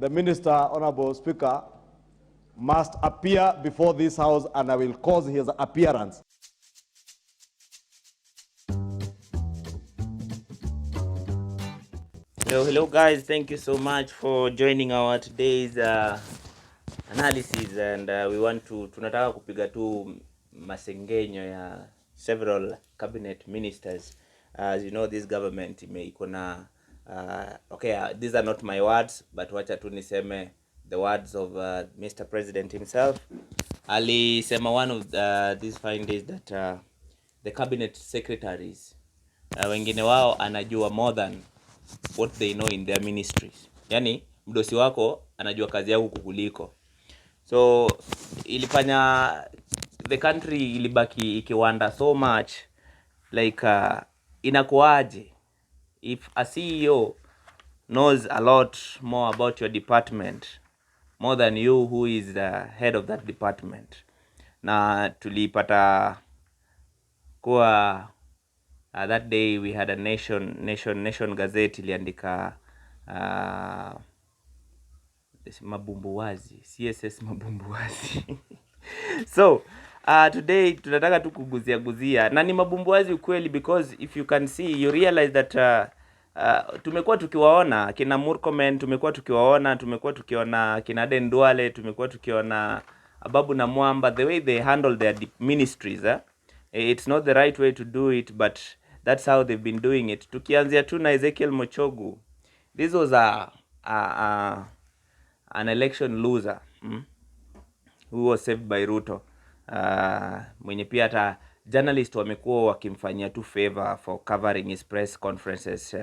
the Minister, Honorable Speaker, must appear before this House, and I will cause his appearance. Hello guys, thank you so much for joining our today's analysis, and we want to tunataka kupiga tu masengenyo ya several cabinet ministers. As you know, this government iko na these are not my words, but wacha tu niseme the words of Mr. President himself. Alisema one of these fine days that the cabinet secretaries wengine wao anajua more than what they know in their ministries. Yani mdosi wako anajua kazi yako kukuliko. So ilifanya the country ilibaki ikiwanda so much like inakuaje if a CEO knows a lot more about your department more than you who is the head of that department. Na tulipata kuwa that day we had a nation gazette iliandika mabumbuwazi CSS mabumbuwazi so today tunataka tu kuguzia na ni mabumbuwazi ukweli, because if you can see you realize that tumekuwa tukiwaona kina Murkomen, tumekuwa tukiona kina Aden Duale, tumekuwa tukiona Ababu na Mwamba, the way they handle their ministries. It's not the right way to do it, but that's how they've been doing it. Tukianzia tu na Ezekiel Mochogu, this was an election loser who was saved by Ruto, mwenye pia hata journalist wamekuwa wakimfanyia tu favor for covering his press conferences,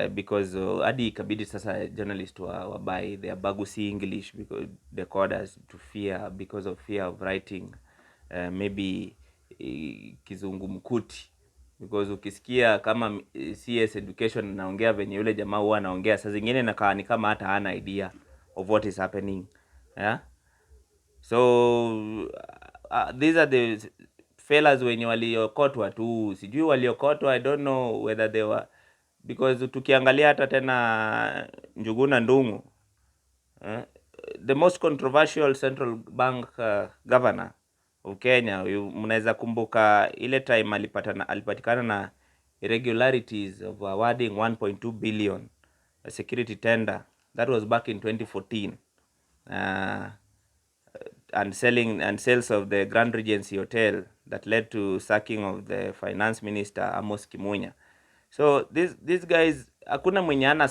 because hadi ikabidi sasa journalist wabai their bagusi English because the coders to fear because of fear of writing maybe kizungu mkuti, because ukisikia kama CS education naongea venye yule jamaa huwa anaongea saa zingine nakaa ni kama hata hana idea of what is happening. Yeah, so these are the fellas wenye waliokotwa tu, sijui waliokotwa, I don't know whether they were, because tukiangalia hata tena Njuguna Ndung'u, the most controversial central bank governor of Kenya, mnaweza kumbuka ile time alipatikana na irregularities of awarding 1.2 billion a security tender. That was back in 2014. And sales of the Grand Regency Hotel that led to sacking of the finance minister Amos Kimunya. So these guys, hakuna mwenye ana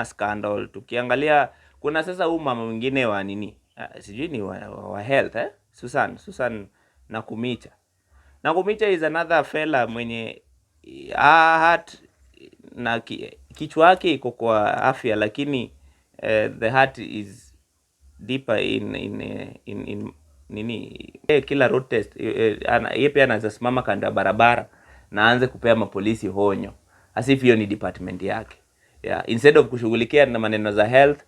scandal. Tukiangalia kuna sasa huyu mama mwingine wa nini, sijui ni wa health, Susan Nakumicha. Nakumicha is another fella mwenye heart na kichwa yake iko kwa afya, lakini the heart is deeper in nini. Kila road test yeye pia anaanza simama kando ya barabara na aanze kupea mapolisi honyo as if hiyo ni department yake. Yeah, instead of kushughulikia na maneno za health,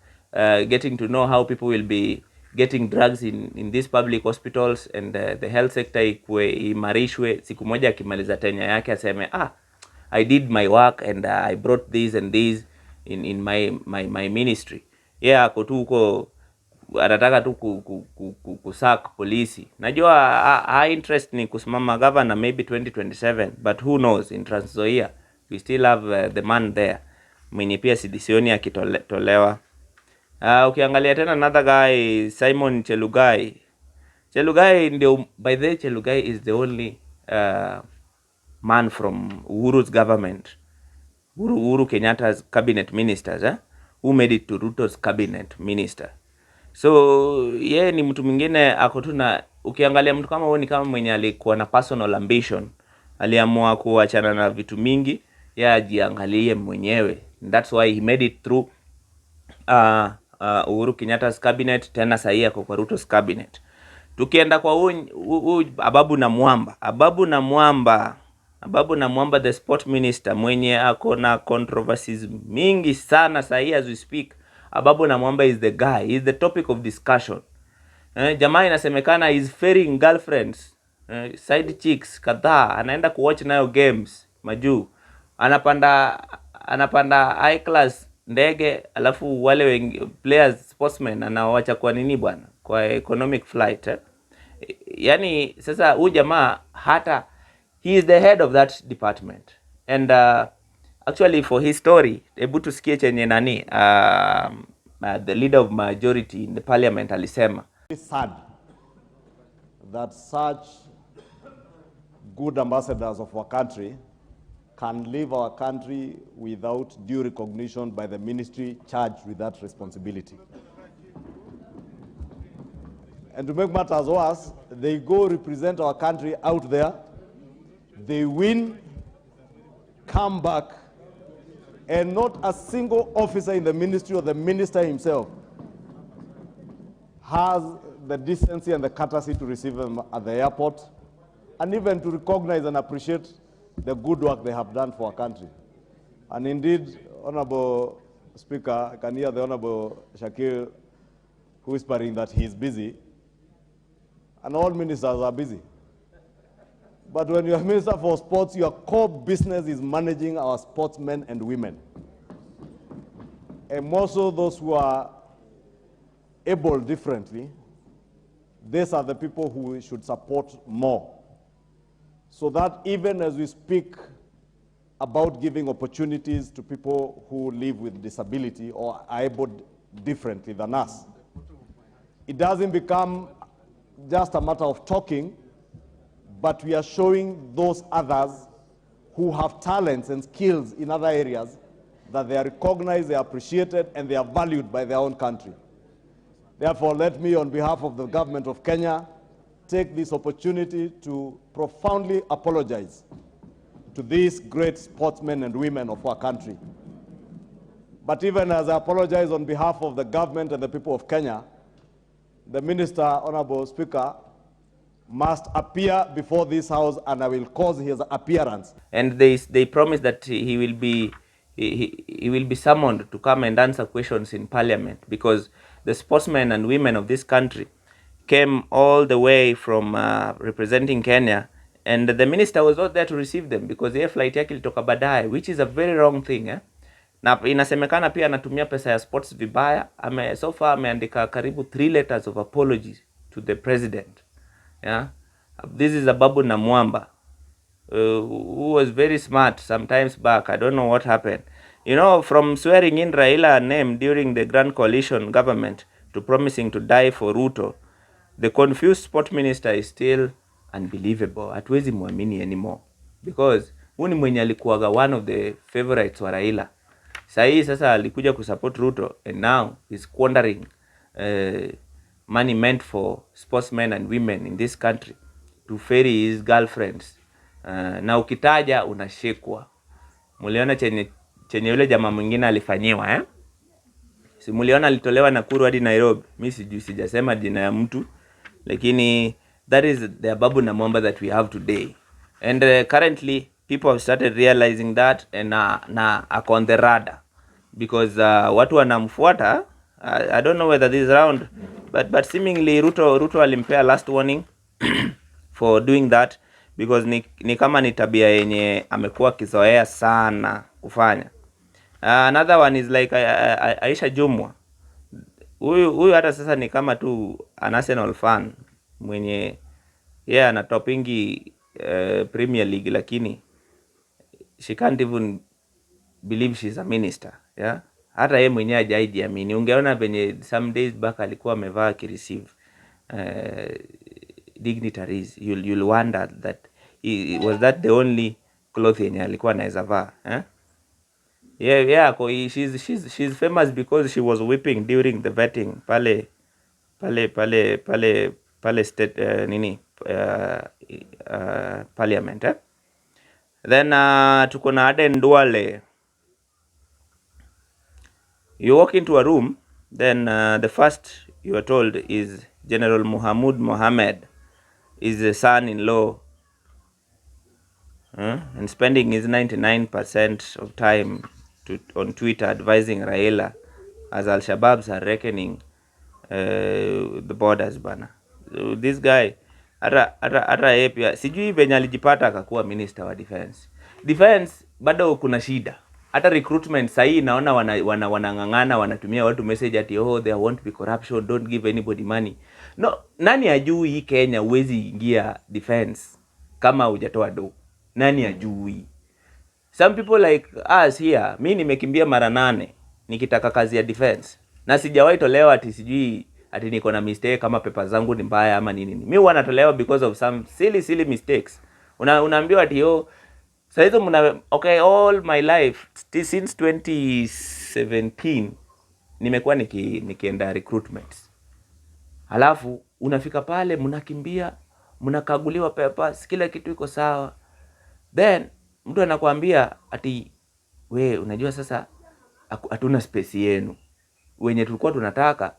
getting to know how people will be getting drugs in these public hospitals, and the health sector imarishwe. Siku moja akimaliza tenya yake aseme I did my work and I brought this and this in my ministry. Yeah, ako tu huko anataka tu kusack polisi. Najua interest ni kusimama governor maybe 2027, but who knows, in Trans Nzoia we still have the man there mwenye pia sidisioni akitolewa. Ukiangalia tena another guy, Simon Chelugai ndio, by the way, Chelugai is the only man from Uhuru's government, Uhuru Kenyatta's cabinet ministers, who made it to Ruto's cabinet minister. So ni mtu mwingine ako tu na, ukiangalia mtu kama huyo ni kama mwenye alikuwa na personal ambition, aliamua kuachana na vitu mingi ajiangalie mwenyewe. That's why he made it through Uhuru Kenyatta's cabinet, tena sahi ako kwa Ruto's cabinet. Tukienda kwa Ababu na Mwamba the sport minister mwenye ako na controversies mingi sana sahi as we speak. Ababu na Mwamba is the guy, is the topic of discussion. Jamaa inasemekana is ferrying girlfriends, side chicks kadhaa, anaenda kuwatch nayo games majuu, anapanda high class ndege, alafu wale players sportsmen anawacha kwa nini bwana, kwa economic flight Yani sasa huyu jamaa hata he is the head of that department and actually for his story, hebu tusikie chenye nani the leader of majority in the parliament alisema. It's sad that such good ambassadors of our country can leave our country without due recognition by the ministry charged with that responsibility. And to make matters worse, they go represent our country out there, they win, come back, and not a single officer in the ministry or the minister himself has the decency and the courtesy to receive them at the airport and even to recognize and appreciate the good work they have done for our country. And indeed, Honorable Speaker, I can hear the Honorable Shakil whispering that he is busy, and all ministers are busy. But when you're Minister for Sports, your core business is managing our sportsmen and women. And more so those who are able differently, these are the people who we should support more. So that even as we speak about giving opportunities to people who live with disability or are able differently than us, it doesn't become just a matter of talking, but we are showing those others who have talents and skills in other areas that they are recognized, they are appreciated, and they are valued by their own country. Therefore, let me, on behalf of the government of Kenya, take this opportunity to profoundly apologize to these great sportsmen and women of our country. But even as I apologize on behalf of the government and the people of Kenya, the Minister, Honorable Speaker, must appear before this House, and I will cause his appearance. And they promise that he will be summoned to come and answer questions in Parliament, because the sportsmen and women of this country came all the way from representing Kenya, and the minister was not there to receive them because air flight yake ilitoka baadaye, which is a very wrong thing Na inasemekana pia anatumia pesa ya sports vibaya. So far ameandika karibu 3 letters of apology to the president. This is Ababu Namwamba, who was very smart sometimes back. I don't know what happened. From swearing in Raila name during the Grand Coalition government to promising to die for Ruto, the confused sport minister is still unbelievable. Hatuwezi muamini anymore because huyu ni mwenye alikuwaga one of the favorites wa Raila. Sasa alikuja kusupport Ruto, and now he's squandering money meant for sportsmen and women in this country to ferry his girlfriends. Na ukitaja unashikwa. Muliona chenye yule jamaa mwingine alifanyiwa Si muliona alitolewa Nakuru hadi Nairobi. Mimi sijasema jina ya mtu, lakini that is the Ababu Namwamba that we have today. And currently people have started realizing that, and na ako on the radar because watu wanamfuata. I don't know whether this round, but seemingly Ruto alimpea last warning for doing that because ni kama ni tabia yenye amekuwa kizoea sana kufanya. Another one is like Aisha Jumwa. Huyu hata sasa ni kama tu an Arsenal fan mwenye anatopingi Premier League, lakini she can't even believe she's a minister. Hata yeye mwenyewe hajaijiamini. Ungeona venye some days back alikuwa amevaa kireceive dignitaries. You'll wonder that was that the only cloth yenye alikuwa anaweza vaa. She's famous because she was weeping during the vetting pale state parliament. Then tuko na Aden Duale. You walk into a room, then the first you are told is General Muhammad Mohammed is the son-in-law, and spending his 99% of time on Twitter advising Raila as Al-Shabaabs are reckoning the borders bana. So this guy hata pia sijui venye alijipata akakuwa minister wa defense bado kuna shida. hata recruitment sahii naona wanang'ang'ana wanatumia watu message ati oh there won't be corruption, don't give anybody money. No, nani ajui hii Kenya uwezi ingia defense kama hujatoa do? Nani ajui? Some people like us here, mi nimekimbia mara 8 nikitaka kazi ya defense na sijawahi tolewa ati sijui ati niko na mistake kama pepa zangu ni mbaya ama nini. Mi huwa natolewa because of some silly mistakes. Unaambiwa ati oh sasa mna okay, all my life since 2017 nimekuwa nikienda recruitments. Halafu unafika pale mnakimbia, mnakaguliwa papers, kila kitu iko sawa. Then mtu anakuambia ati we unajua sasa hatuna space yenu. Wenye tulikuwa tunataka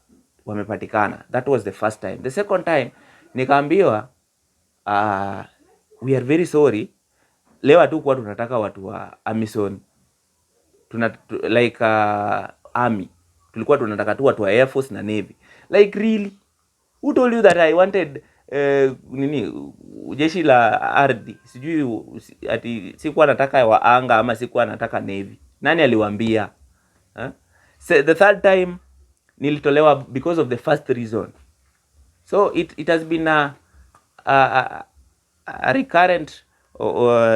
wamepatikana. That was the first time. The second time nikaambiwa we are very sorry. Leo tu kwa tunataka watu wa Amison. Like army. Tulikuwa tunataka tu watu wa Air Force na Navy. Like really? Who told you that I wanted jeshi la ardhi? Sijui ati sikuwa nataka wa anga ama sikuwa nataka Navy. Nani aliwaambia? So the third time nilitolewa because of the first reason. So it has been a recurrent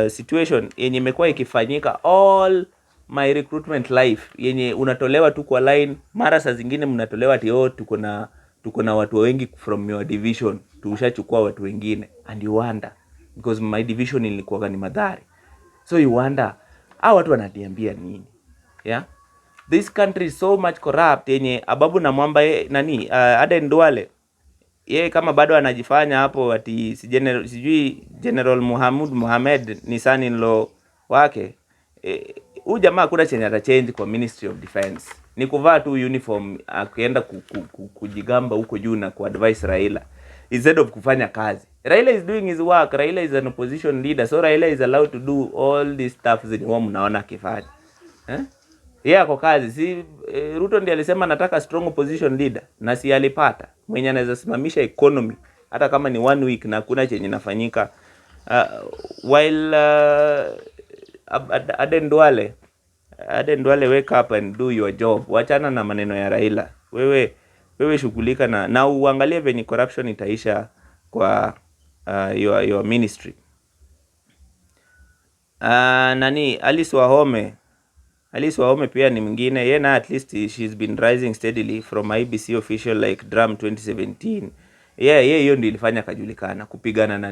situation yenye imekuwa ikifanyika all my recruitment life, yenye unatolewa tu kwa line. Mara saa zingine mnatolewa ati oh tuko na watu wengi from your division, tushachukua watu wengine, and you wonder because my division ilikuwa ni Mathare. So you wonder hao watu wananiambia nini? Yeah, this country is so much corrupt, yenye Ababu na Mwamba Aden Duale yeye kama bado anajifanya hapo ati sijui General Mohamed ni son in law wake. Huyu jamaa kuna chenye ata change kwa Ministry of Defense. Ni kuvaa tu uniform akienda kujigamba huko juu na kuadvise Raila instead of kufanya kazi. Raila is doing his work. Raila is an opposition leader, so Raila is allowed to do all this stuff zenye mnaona akifanya. Yeye ako kazi. Si Ruto ndiye alisema nataka strong opposition leader na si alipata. Mwenye anaweza simamisha economy hata kama ni 1 week na kuna chenye inafanyika. While Aden Duale, wake up and do your job. Wachana na maneno ya Raila. Wewe shughulika na uangalie venye corruption itaisha kwa your ministry. Alice Wahome pia ni mwingine. Yeye na at least she's been rising steadily from IBC official like drum 2017. Yeye hiyo ndio ilifanya kajulikana kupigana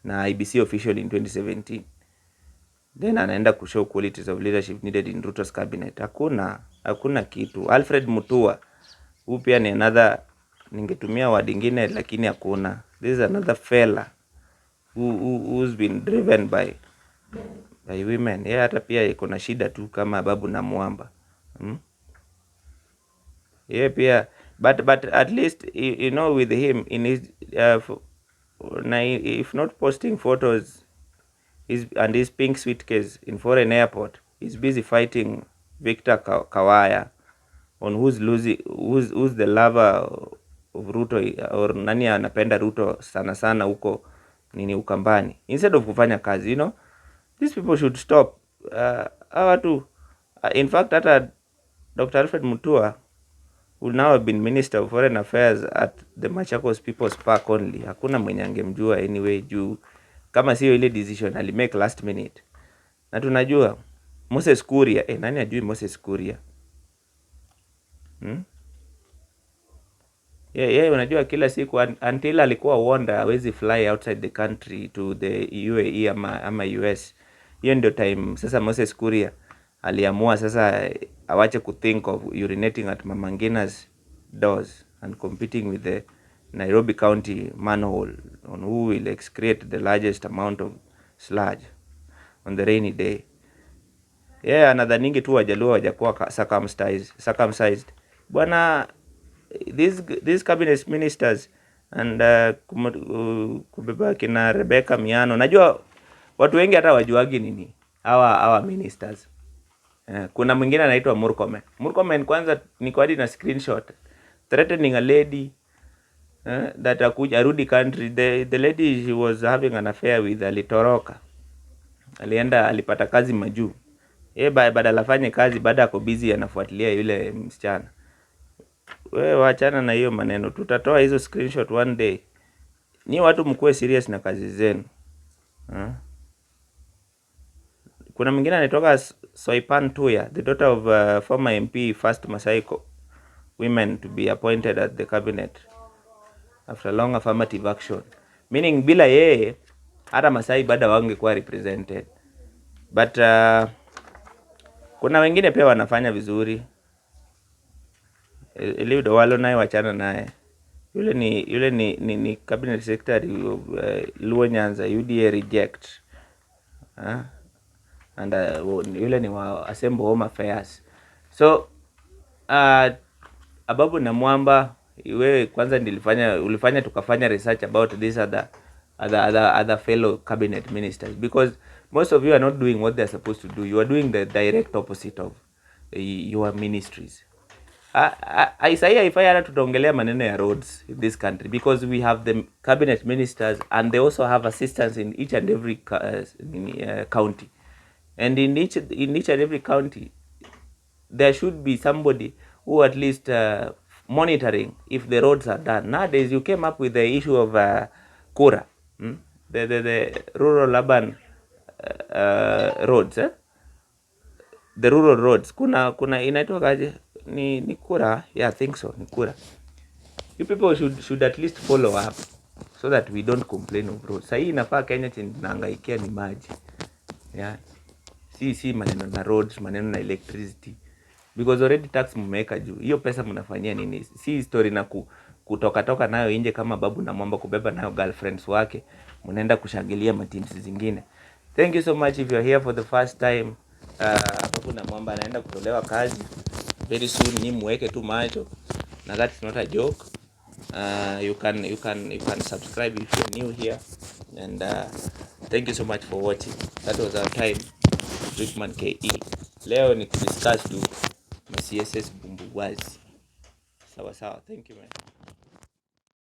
na IBC official in 2017. Then anaenda kushow qualities of leadership needed in Ruto's cabinet. Hakuna kitu. Alfred Mutua, huyu pia ni another, ningetumia word nyingine lakini hakuna. This is another fella who's been driven by women. Yeye hata pia iko na shida tu kama Babu na Mwamba. Yeye pia but at least you know with him in his if not posting photos and his pink suitcase in foreign airport, he's busy fighting Victor Kawaya on who's the lover of Ruto or nani anapenda Ruto sana huko Ukambani, instead of kufanya kazi. You know, these people should stop. In fact hata Dr. Alfred Mutua would now have been Minister of Foreign Affairs at the Machakos People's Park only. Hakuna mwenye angemjua anyway juu kama sio ile decision ali make last minute. Na tunajua Moses Kuria, nani ajui Moses Kuria? Unajua kila siku until alikuwa wonder hawezi fly outside the country to the UAE ama US. Hiyo ndio time sasa Moses Kuria aliamua sasa awache kuthink of urinating at Mama Ngina's doors and competing with the Nairobi County manhole on who will excrete the largest amount of sludge on the rainy day. Anadhaningi tu Wajaluo wajakuwa circumcised. Bwana, these cabinet ministers and kubeba kina Rebecca Miano. Najua watu wengi hata wajuagi nini hawa ministers. Kuna mwingine anaitwa Murkomen kwanza ni kwa hadi na screenshot threatening a lady that arudi country. The lady she was having an affair with alitoroka. Alipata kazi majuu. Yeye badala afanye kazi, baada ako busy anafuatilia yule msichana. Wewe waachana na hiyo maneno. Tutatoa hizo screenshot one day. Ni watu mkuwe serious na kazi zenu. Kuna mwingine anatoka Soipan Tuya, the daughter of former MP, first Masai women to be appointed at the cabinet after long affirmative action. Meaning bila yeye hata Masai bado wangekuwa represented. But kuna wengine pia wanafanya vizuri. Eliud Owalo naye wachana naye. Yule ni cabinet secretary of Luo Nyanza, UDA reject. And yule ni wa Assembly Home Affairs. So Ababu na Mwamba, wewe kwanza ulifanya tukafanya research about these other fellow cabinet ministers, because most of you are not doing what they are supposed to do. You are doing the direct opposite of your ministries. Haifai hata tutaongelea maneno ya roads in this country, because we have the cabinet ministers and they also have assistants in each and every county. And in each and every county, there should be somebody who at least monitoring if the roads are done. Nowadays, you came up with the issue of Kura, the rural urban roads, the rural roads. Kuna inaitwa kaje? Ni Kura? Yeah, I think so. Ni Kura. You people should at least follow up so that we don't complain of roads. Sasa hii inafaa Kenya tunahangaikia ni maji. Yeah. Si maneno na roads, maneno na electricity, because already tax mmeweka juu. Hiyo pesa mnafanyia nini? Si story na kutoka nayo nje kama Babu na Mwamba, kubeba nayo girlfriends wake, mnaenda kushangilia mateams zingine. Thank you so much. If you're here for the first time, Babu na Mwamba anaenda kutolewa kazi very soon. Ni muweke tu macho, na that's not a joke. You can subscribe if you're new here, and thank you so much for watching. That was our time. Rickman KE. Leo ni kudiscuss tu ma CSS bumbuwazi. Sawa. Thank you man.